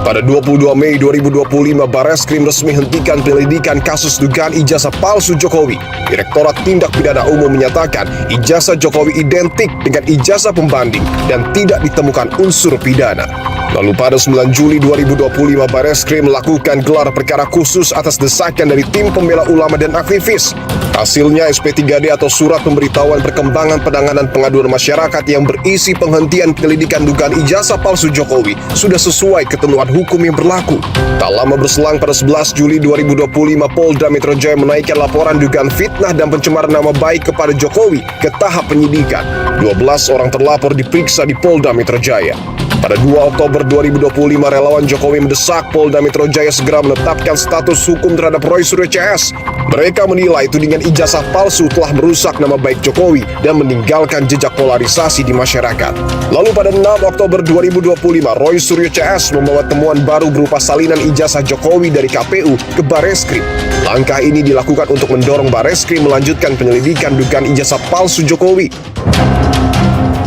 S10: Pada 22 Mei 2025, Bareskrim resmi hentikan penyelidikan kasus dugaan ijazah palsu Jokowi. Direktorat Tindak Pidana Umum menyatakan ijazah Jokowi identik dengan ijazah pembanding dan tidak ditemukan unsur pidana. Lalu pada 9 Juli 2025, Bareskrim melakukan gelar perkara khusus atas desakan dari tim pembela ulama dan aktivis. Hasilnya SP3D atau Surat Pemberitahuan Perkembangan Penanganan Pengaduan Masyarakat yang berisi penghentian penyelidikan dugaan ijazah palsu Jokowi sudah sesuai ketentuan hukum yang berlaku. Tak lama berselang pada 11 Juli 2025, Polda Metro Jaya menaikkan laporan dugaan fitnah dan pencemaran nama baik kepada Jokowi ke tahap penyidikan. 12 orang terlapor diperiksa di Polda Metro Jaya. Pada 2 Oktober 2025, relawan Jokowi mendesak Polda Metro Jaya segera menetapkan status hukum terhadap Roy Suryo CS. Mereka menilai tudingan ijazah palsu telah merusak nama baik Jokowi dan meninggalkan jejak polarisasi di masyarakat. Lalu pada 6 Oktober 2025, Roy Suryo CS membawa temuan baru berupa salinan ijazah Jokowi dari KPU ke Bareskrim. Langkah ini dilakukan untuk mendorong Bareskrim melanjutkan penyelidikan dugaan ijazah palsu Jokowi.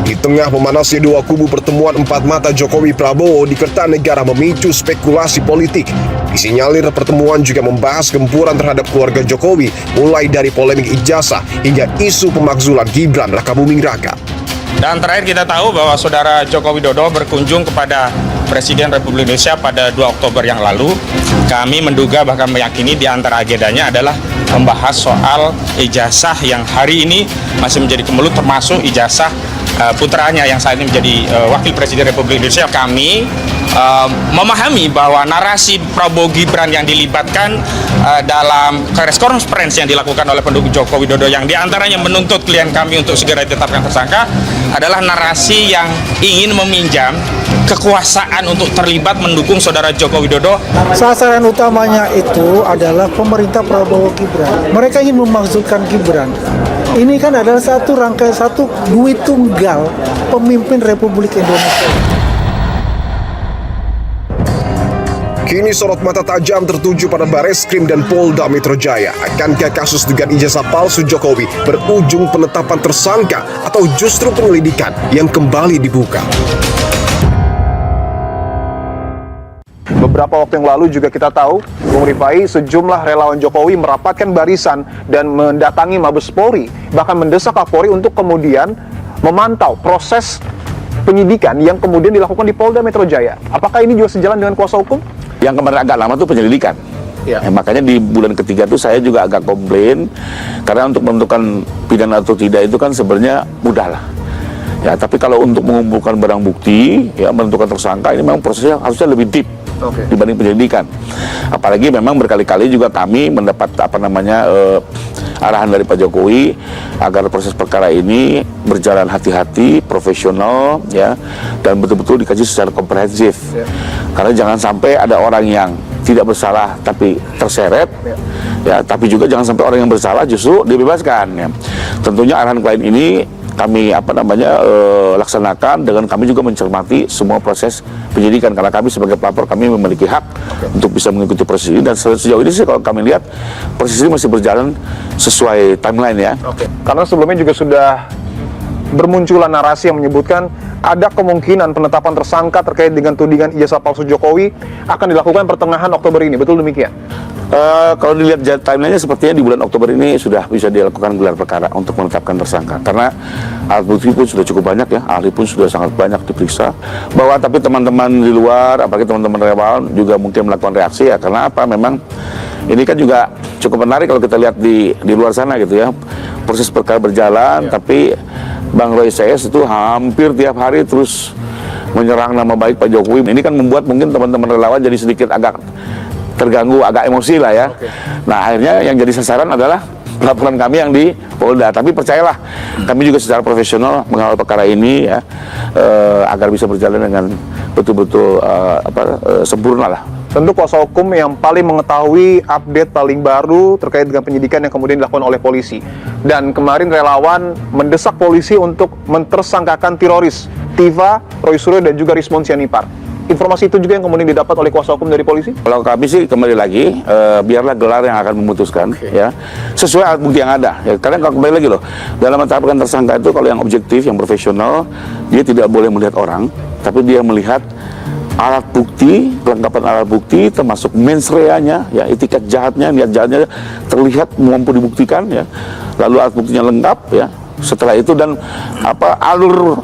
S10: Di tengah memanasnya dua kubu, pertemuan empat mata Jokowi Prabowo di Kertanegara memicu spekulasi politik. Disinyalir pertemuan juga membahas gempuran terhadap keluarga Jokowi, mulai dari polemik ijazah hingga isu pemakzulan Gibran Rakabuming Raka.
S6: Dan terakhir kita tahu bahwa Saudara Joko Widodo berkunjung kepada Presiden Republik Indonesia pada 2 Oktober yang lalu. Kami menduga bahkan meyakini di antara agendanya adalah membahas soal ijazah yang hari ini masih menjadi kemelut, termasuk ijazah putranya yang saat ini menjadi Wakil Presiden Republik Indonesia. Kami memahami bahwa narasi Prabowo Gibran yang dilibatkan dalam press conference yang dilakukan oleh pendukung Joko Widodo yang diantaranya menuntut klien kami untuk segera ditetapkan tersangka adalah narasi yang ingin meminjam kekuasaan untuk terlibat mendukung Saudara Joko Widodo.
S8: Sasaran utamanya itu adalah pemerintah Prabowo Gibran. Mereka ingin memakzulkan Gibran. Ini kan adalah satu rangkaian, satu duit tunggal pemimpin Republik Indonesia.
S10: Kini sorot mata tajam tertuju pada Bareskrim dan Polda Metro Jaya. Akankah kasus dugaan ijazah palsu Jokowi berujung penetapan tersangka atau justru penyelidikan yang kembali dibuka?
S1: Beberapa waktu yang lalu juga kita tahu, Bung Rifai, sejumlah relawan Jokowi merapatkan barisan dan mendatangi Mabes Polri, bahkan mendesak Kapolri untuk kemudian memantau proses penyidikan yang kemudian dilakukan di Polda Metro Jaya. Apakah ini juga sejalan dengan kuasa hukum?
S7: Yang kemarin agak lama itu penyelidikan. Ya, makanya di bulan ketiga itu saya juga agak komplain karena untuk menentukan pidana atau tidak itu kan sebenarnya mudah lah. Ya, tapi kalau untuk mengumpulkan barang bukti, ya menentukan tersangka ini memang prosesnya harusnya lebih deep. Dibanding penyelidikan. Apalagi memang berkali-kali juga kami mendapat arahan dari Pak Jokowi agar proses perkara ini berjalan hati-hati, profesional, ya, dan betul-betul dikaji secara komprehensif. Karena jangan sampai ada orang yang tidak bersalah tapi terseret, ya, tapi juga jangan sampai orang yang bersalah justru dibebaskan. Ya. Tentunya arahan klien ini kami laksanakan dengan kami juga mencermati semua proses penyidikan karena kami sebagai pelapor kami memiliki hak untuk bisa mengikuti proses ini dan sejauh ini sih kalau kami lihat proses ini masih berjalan sesuai timeline ya.
S1: Karena sebelumnya juga sudah bermunculan narasi yang menyebutkan ada kemungkinan penetapan tersangka terkait dengan tudingan ijazah palsu Jokowi akan dilakukan pertengahan Oktober ini, betul demikian?
S7: Kalau dilihat timelinenya sepertinya di bulan Oktober ini sudah bisa dilakukan gelar perkara untuk menetapkan tersangka karena alat bukti pun sudah cukup banyak ya, ahli pun sudah sangat banyak diperiksa bahwa tapi teman-teman di luar apalagi teman-teman relawan juga mungkin melakukan reaksi ya karena apa memang ini kan juga cukup menarik kalau kita lihat di luar sana gitu ya proses perkara berjalan tapi Bang Roy CS itu hampir tiap hari terus menyerang nama baik Pak Jokowi. Ini kan membuat mungkin teman-teman relawan jadi sedikit agak terganggu, agak emosi lah ya. Nah akhirnya yang jadi sasaran adalah laporan kami yang di Polda. Tapi percayalah, kami juga secara profesional mengawal perkara ini ya, agar bisa berjalan dengan betul-betul sempurna lah.
S1: Tentu kuasa hukum yang paling mengetahui update paling baru terkait dengan penyidikan yang kemudian dilakukan oleh polisi. Dan kemarin relawan mendesak polisi untuk mentersangkakan teroris Tiva, Roy Suryo dan juga Rizmon Sianipar. Informasi itu juga yang kemudian didapat oleh kuasa hukum dari polisi?
S7: Kalau kami sih kembali lagi, biarlah gelar yang akan memutuskan, ya sesuai alat bukti yang ada. Ya, karena kalau kembali lagi loh, dalam menetapkan tersangka itu kalau yang objektif, yang profesional, dia tidak boleh melihat orang, tapi dia melihat alat bukti, kelengkapan alat bukti, termasuk mens rea-nya, ya, etikat jahatnya, niat jahatnya terlihat mampu dibuktikan, ya. Lalu alat buktinya lengkap, ya. Setelah itu dan alur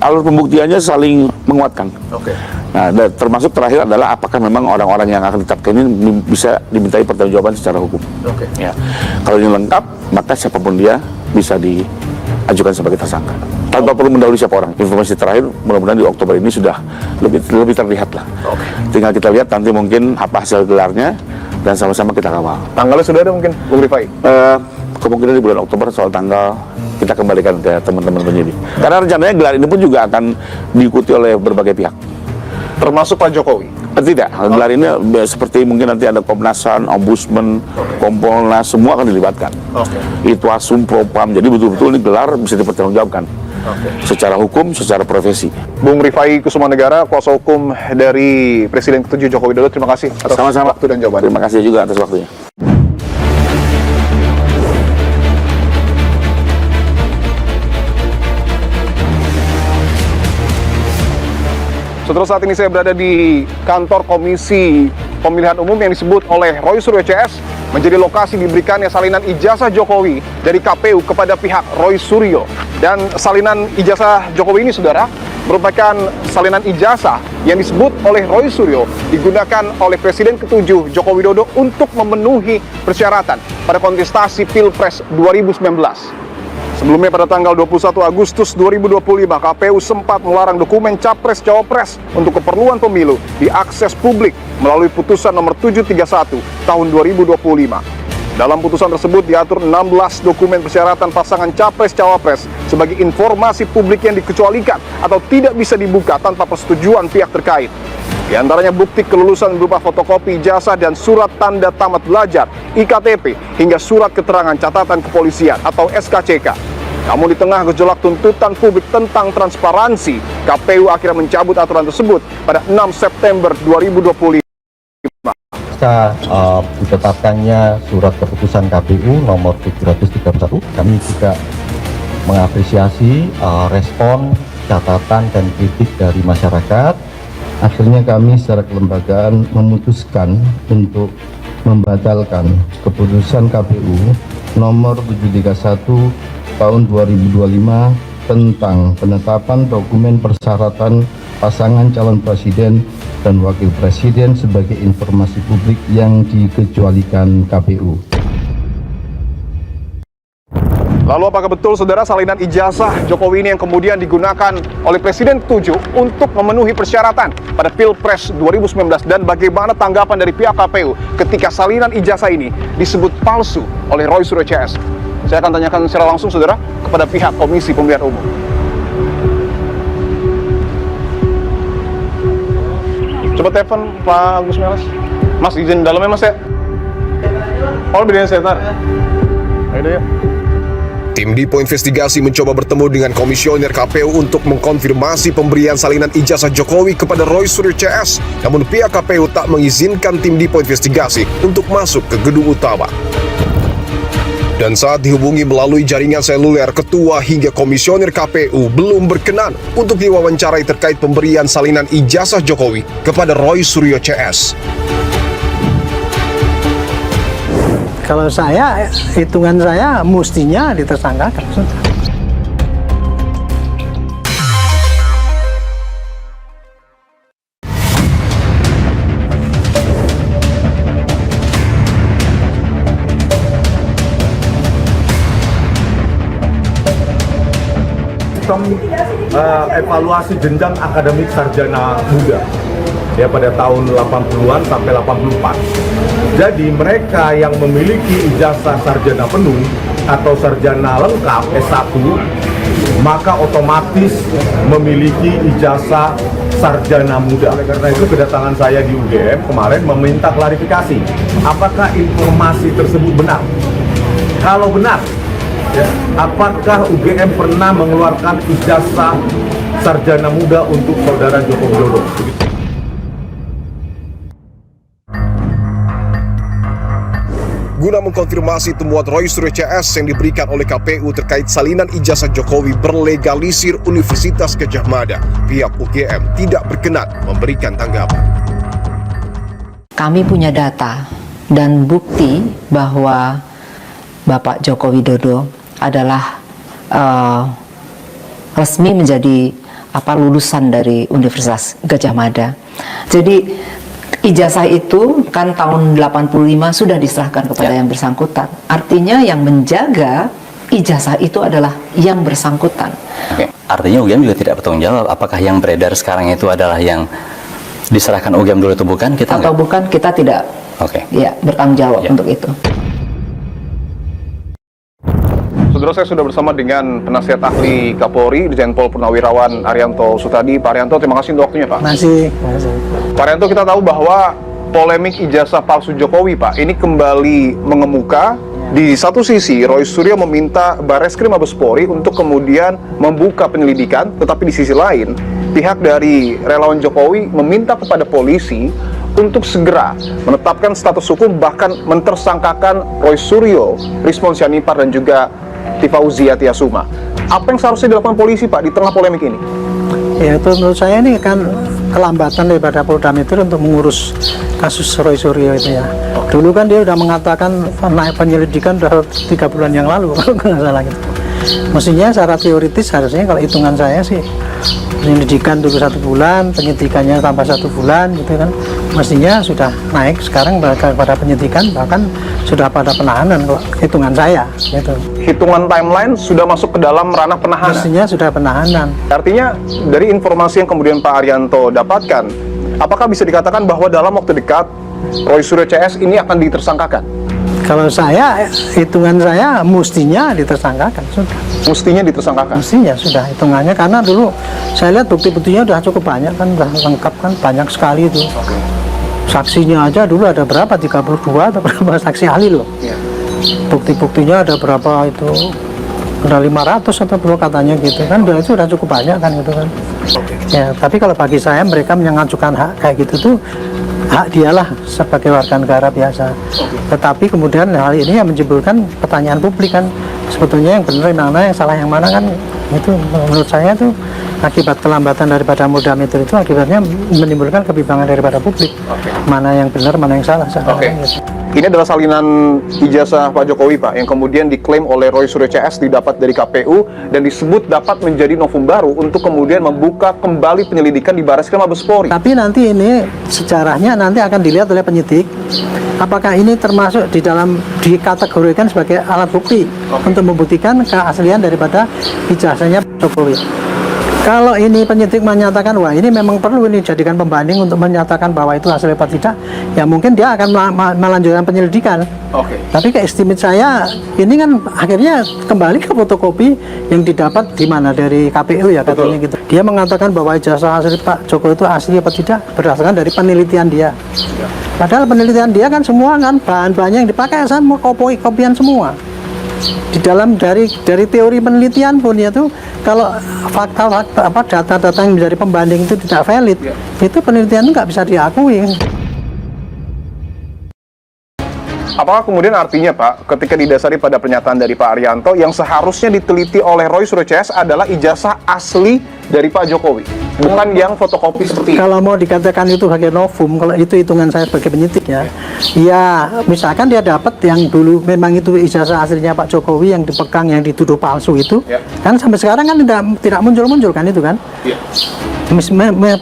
S7: pembuktiannya saling menguatkan.
S1: Oke.
S7: Nah, termasuk terakhir adalah apakah memang orang-orang yang akan ditetapkan ini bisa dimintai pertanggungjawaban secara hukum.
S1: Oke.
S7: Ya. Kalau ini lengkap, maka siapapun dia bisa diajukan sebagai tersangka. Tanpa perlu mendahului siapa orang. Informasi terakhir mudah-mudahan di Oktober ini sudah lebih terlihat lah.
S1: Oke.
S7: Tinggal kita lihat nanti mungkin apa hasil gelarnya dan sama-sama kita kawal.
S1: Tanggalnya sudah ada mungkin, Bung Rifai?
S7: Kemungkinan di bulan Oktober soal tanggal kita kembalikan ke teman-teman penyidik. Karena rencananya gelar ini pun juga akan diikuti oleh berbagai pihak.
S1: Termasuk Pak Jokowi?
S7: Tidak, gelar ini seperti mungkin nanti ada Komnasan, Ombudsman, Kompolnas, semua akan dilibatkan. Itwasum, Propam, jadi betul-betul ini gelar bisa dipertanggungjawabkan. Secara hukum, secara profesi.
S1: Bung Rifai Kusumanegara, kuasa hukum dari Presiden ke-7 Joko Widodo, terima kasih atas
S7: Sama-sama.
S1: waktu dan jawaban.
S7: Terima kasih juga atas waktunya.
S1: Saudara, saat ini saya berada di kantor Komisi Pemilihan Umum yang disebut oleh Roy Suryo CS menjadi lokasi diberikannya salinan ijazah Jokowi dari KPU kepada pihak Roy Suryo. Dan salinan ijazah Jokowi ini, saudara, merupakan salinan ijazah yang disebut oleh Roy Suryo digunakan oleh Presiden ke-7 Joko Widodo untuk memenuhi persyaratan pada kontestasi Pilpres 2019. Sebelumnya pada tanggal 21 Agustus 2025, KPU sempat melarang dokumen Capres-Cawapres untuk keperluan pemilu diakses publik melalui putusan nomor 731 tahun 2025. Dalam putusan tersebut diatur 16 dokumen persyaratan pasangan Capres-Cawapres sebagai informasi publik yang dikecualikan atau tidak bisa dibuka tanpa persetujuan pihak terkait. Di antaranya bukti kelulusan berupa fotokopi ijazah dan surat tanda tamat belajar, IKTP, hingga surat keterangan catatan kepolisian atau SKCK. Namun di tengah gejolak tuntutan publik tentang transparansi, KPU akhirnya mencabut aturan tersebut pada 6 September 2025.
S11: Pasca ditetapkannya surat keputusan KPU nomor 731, kami juga mengapresiasi respon, catatan, dan kritik dari masyarakat. Akhirnya kami secara kelembagaan memutuskan untuk membatalkan keputusan KPU nomor 731 tahun 2025 tentang penetapan dokumen persyaratan pasangan calon presiden dan wakil presiden sebagai informasi publik yang dikecualikan KPU.
S1: Lalu apakah betul, saudara, salinan ijazah Jokowi ini yang kemudian digunakan oleh Presiden ke-7 untuk memenuhi persyaratan pada Pilpres 2019, dan bagaimana tanggapan dari pihak KPU ketika salinan ijazah ini disebut palsu oleh Roy Suryo CS? Saya akan tanyakan secara langsung, saudara, kepada pihak Komisi Pemilihan Umum. Coba telepon Pak Agus Melas. Mas, izin dalamnya, Mas, ya? Oh, bedanya saya tar. Ayo, ya.
S10: Tim Dipo Investigasi mencoba bertemu dengan Komisioner KPU untuk mengkonfirmasi pemberian salinan ijazah Jokowi kepada Roy Suryo CS. Namun pihak KPU tak mengizinkan tim Dipo Investigasi untuk masuk ke gedung utama. Dan saat dihubungi melalui jaringan seluler, ketua hingga komisioner KPU belum berkenan untuk diwawancarai terkait pemberian salinan ijazah Jokowi kepada Roy Suryo CS.
S8: Kalau saya, hitungan saya mestinya ditersangkakan.
S12: Evaluasi jenjang akademik sarjana muda ya pada tahun 80-an sampai 84. Jadi mereka yang memiliki ijazah sarjana penuh atau sarjana lengkap S1 maka otomatis memiliki ijazah sarjana muda. Oleh karena itu kedatangan saya di UGM kemarin meminta klarifikasi apakah informasi tersebut benar. Kalau benar, ya, apakah UGM pernah mengeluarkan ijazah sarjana muda untuk saudara Joko Widodo?
S10: Guna mengkonfirmasi temuan Roy Suryo CS yang diberikan oleh KPU terkait salinan ijazah Jokowi berlegalisir Universitas Gadjah Mada, pihak UGM tidak berkenan memberikan tanggapan.
S13: Kami punya data dan bukti bahwa Bapak Joko Widodo adalah resmi menjadi lulusan dari Universitas Gadjah Mada. Jadi ijazah itu kan tahun 85 sudah diserahkan kepada yang bersangkutan. Artinya yang menjaga ijazah itu adalah yang bersangkutan.
S14: Artinya UGM juga tidak bertanggung jawab. Apakah yang beredar sekarang itu adalah yang diserahkan UGM dulu itu bukan? Kita
S13: atau bukan, kita tidak bertanggung jawab untuk itu.
S1: Saudara, saya sudah bersama dengan penasihat ahli Kapolri, Irjen Pol Purnawirawan Arianto Sutadi. Pak Arianto, terima kasih untuk waktunya, Pak.
S8: Masih.
S1: Pak Arianto, kita tahu bahwa polemik ijazah palsu Jokowi, Pak, ini kembali mengemuka. Di satu sisi, Roy Suryo meminta Bareskrim Mabes Polri untuk kemudian membuka penyelidikan, tetapi di sisi lain, pihak dari relawan Jokowi meminta kepada polisi untuk segera menetapkan status hukum, bahkan mentersangkakan Roy Suryo, Rizmon Syanipar, dan juga Tifauzia Tiasuma. Apa yang seharusnya dilakukan polisi, Pak, di tengah polemik ini?
S8: Ya, itu menurut saya ini kan kelambatan daripada Polda Metro untuk mengurus kasus Roy Suryo itu ya. Dulu kan dia udah mengatakan naik penyelidikan udah 3 bulan yang lalu kalau nggak salah gitu. Mestinya secara teoritis harusnya kalau hitungan saya sih penyelidikan dulu 1 bulan, penyidikannya tambah 1 bulan gitu kan. Mestinya sudah naik sekarang pada penyidikan, bahkan sudah pada penahanan kalau hitungan saya gitu.
S1: Hitungan timeline sudah masuk ke dalam ranah penahanan?
S8: Mestinya sudah penahanan.
S1: Artinya dari informasi yang kemudian Pak Arianto dapatkan, apakah bisa dikatakan bahwa dalam waktu dekat Roy Suryo CS ini akan ditersangkakan?
S8: Kalau saya, hitungan saya mestinya ditersangkakan, sudah.
S1: Mestinya ditersangkakan? Mestinya
S8: sudah, hitungannya, karena dulu saya lihat bukti-buktinya udah cukup banyak kan, udah lengkap kan, banyak sekali itu. Saksinya aja dulu ada berapa, 32 atau berapa saksi ahli loh. Bukti-buktinya ada berapa itu, udah 500 atau berapa katanya gitu kan, itu udah cukup banyak kan gitu kan. Ya, tapi kalau bagi saya mereka mengajukan hak kayak gitu tuh, hak dialah sebagai warga negara biasa. Tetapi kemudian hal ini yang menimbulkan pertanyaan publik kan, sebetulnya yang benar yang mana, yang salah yang mana kan, itu menurut saya tuh akibat kelambatan daripada Polda Metro itu akibatnya menimbulkan kebimbangan daripada publik. Mana yang benar, mana yang salah. Gitu.
S1: Ini adalah salinan ijazah Pak Jokowi, Pak, yang kemudian diklaim oleh Roy Suryo CS didapat dari KPU dan disebut dapat menjadi novum baru untuk kemudian membuka kembali penyelidikan di Bareskrim Mabes Polri.
S8: Tapi nanti ini sejarahnya nanti akan dilihat oleh penyidik, apakah ini termasuk di dalam dikategorikan sebagai alat bukti untuk membuktikan keaslian daripada ijazahnya Jokowi. Kalau ini penyidik menyatakan wah ini memang perlu ini jadikan pembanding untuk menyatakan bahwa itu hasil apa tidak, ya mungkin dia akan melanjutkan penyelidikan. Tapi ke estimate saya ini kan akhirnya kembali ke fotokopi yang didapat di mana dari KPU ya katanya gitu. Dia mengatakan bahwa ijazah asli Pak Joko itu asli apa tidak berdasarkan dari penelitian dia. Padahal penelitian dia kan semua kan bahan-bahannya yang dipakai sama kopian semua. Di dalam dari teori penelitian pun ya tuh kalau fakta-fakta data-data yang menjadi pembanding itu tidak valid, itu penelitian itu nggak bisa diakui.
S1: Apakah kemudian artinya, Pak, ketika didasari pada pernyataan dari Pak Arianto, yang seharusnya diteliti oleh Roy Suryo CS adalah ijazah asli dari Pak Jokowi, bukan yang fotokopi seperti itu?
S8: Kalau mau dikatakan itu sebagai novum, kalau itu hitungan saya sebagai penyidik ya, misalkan dia dapat yang dulu memang itu ijazah aslinya Pak Jokowi yang dipegang, yang dituduh palsu itu, kan sampai sekarang kan tidak muncul-muncul kan itu kan?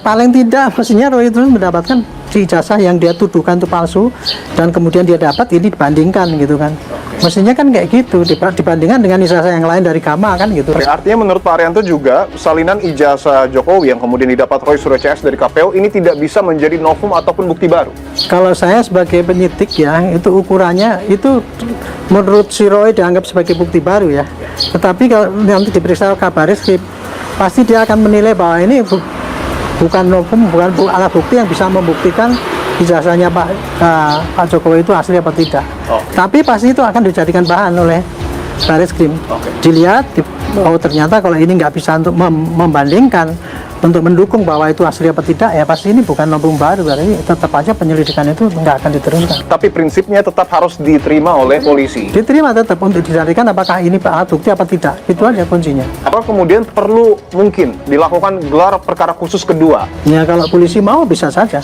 S8: Paling tidak mestinya Roy itu mendapatkan ijazah yang dia tuduhkan itu palsu dan kemudian dia dapat ini dibandingkan gitu kan. Mestinya kan kayak gitu dibandingkan dengan ijazah yang lain dari Gama kan gitu.
S1: Artinya menurut Pak Arianto juga salinan ijazah Jokowi yang kemudian didapat Roy Suryo CS dari KPU ini tidak bisa menjadi novum ataupun bukti baru.
S8: Kalau saya sebagai penyidik ya, itu ukurannya itu menurut si Roy dianggap sebagai bukti baru ya. Tetapi kalau nanti diperiksa Kabareskrim pasti dia akan menilai bahwa ini bukan novum, bukan alat bukti yang bisa membuktikan ijazahnya Pak Jokowi itu asli apa tidak. Tapi pasti itu akan dijadikan bahan oleh Bareskrim. Dilihat, oh ternyata kalau ini nggak bisa untuk membandingkan untuk mendukung bahwa itu asli apa tidak, ya pasti ini bukan novum baru, berarti tetap aja penyelidikan itu nggak akan diteruskan.
S1: Tapi prinsipnya tetap harus diterima oleh polisi.
S8: Diterima tetap untuk dicarikan apakah ini alat bukti apa tidak, itu aja kuncinya.
S1: Apa kemudian perlu mungkin dilakukan gelar perkara khusus kedua?
S8: Ya kalau polisi mau bisa saja.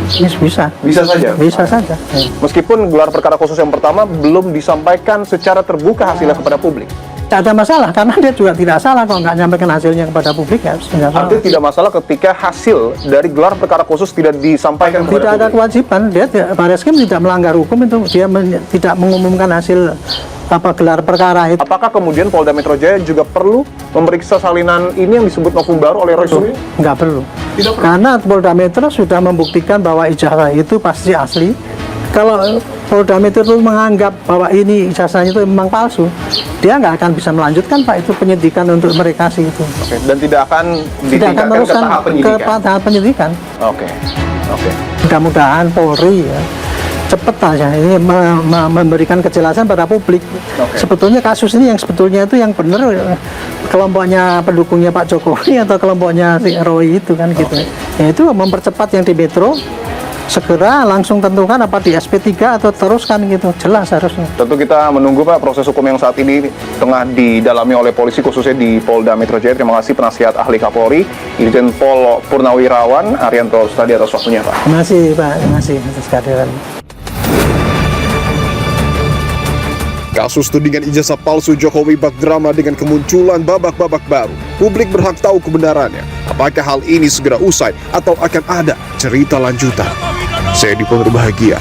S8: Bisa.
S1: Bisa saja?
S8: Bisa saja. Ya.
S1: Meskipun gelar perkara khusus yang pertama belum disampaikan secara terbuka hasilnya kepada publik.
S8: Tidak ada masalah, karena dia juga tidak salah kalau nggak nyampaikan hasilnya kepada publik, ya
S1: Artinya tidak masalah ketika hasil dari gelar perkara khusus tidak disampaikan kepada
S8: tidak ada
S1: publik.
S8: kewajiban, Barreskrim tidak melanggar hukum itu, dia tidak mengumumkan hasil gelar perkara itu.
S1: Apakah kemudian Polda Metro Jaya juga perlu memeriksa salinan ini yang disebut novum baru oleh Roy Suryo?
S8: Nggak perlu.
S1: Tidak perlu.
S8: Karena Polda Metro sudah membuktikan bahwa ijazah itu pasti asli. Kalau Polda Metro itu menganggap bahwa ini ijazahnya itu memang palsu, dia nggak akan bisa melanjutkan, Pak, itu penyidikan untuk mereka sih itu.
S1: Oke. Dan tidak akan
S8: Tidak akan
S1: ditingkatkan ke
S8: meneruskan
S1: tahap penyidikan.
S8: ke tahap penyidikan.
S1: Oke. Oke.
S8: Mudah-mudahan Polri ya cepat aja ini memberikan kejelasan pada publik. Sebetulnya kasus ini yang sebetulnya itu yang benar kelompoknya pendukungnya Pak Jokowi atau kelompoknya si Roy itu kan gitu. Ya itu mempercepat yang di Metro, segera langsung tentukan apa di SP3 atau teruskan gitu, jelas harusnya.
S1: Tentu kita menunggu, Pak, proses hukum yang saat ini tengah didalami oleh polisi khususnya di Polda Metro Jaya. Terima kasih penasihat ahli Kapolri Irjen Pol Purnawirawan Arianto Rustadi atas waktunya, Pak.
S8: Terima kasih, Pak. Terima kasih atas kehadiran.
S10: Kasus tudingan ijazah palsu Jokowi bak drama dengan kemunculan babak-babak baru. Publik berhak tahu kebenarannya. Apakah hal ini segera usai atau akan ada cerita lanjutan? Saya Dipo Bahagia.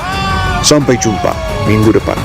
S10: Sampai jumpa minggu depan.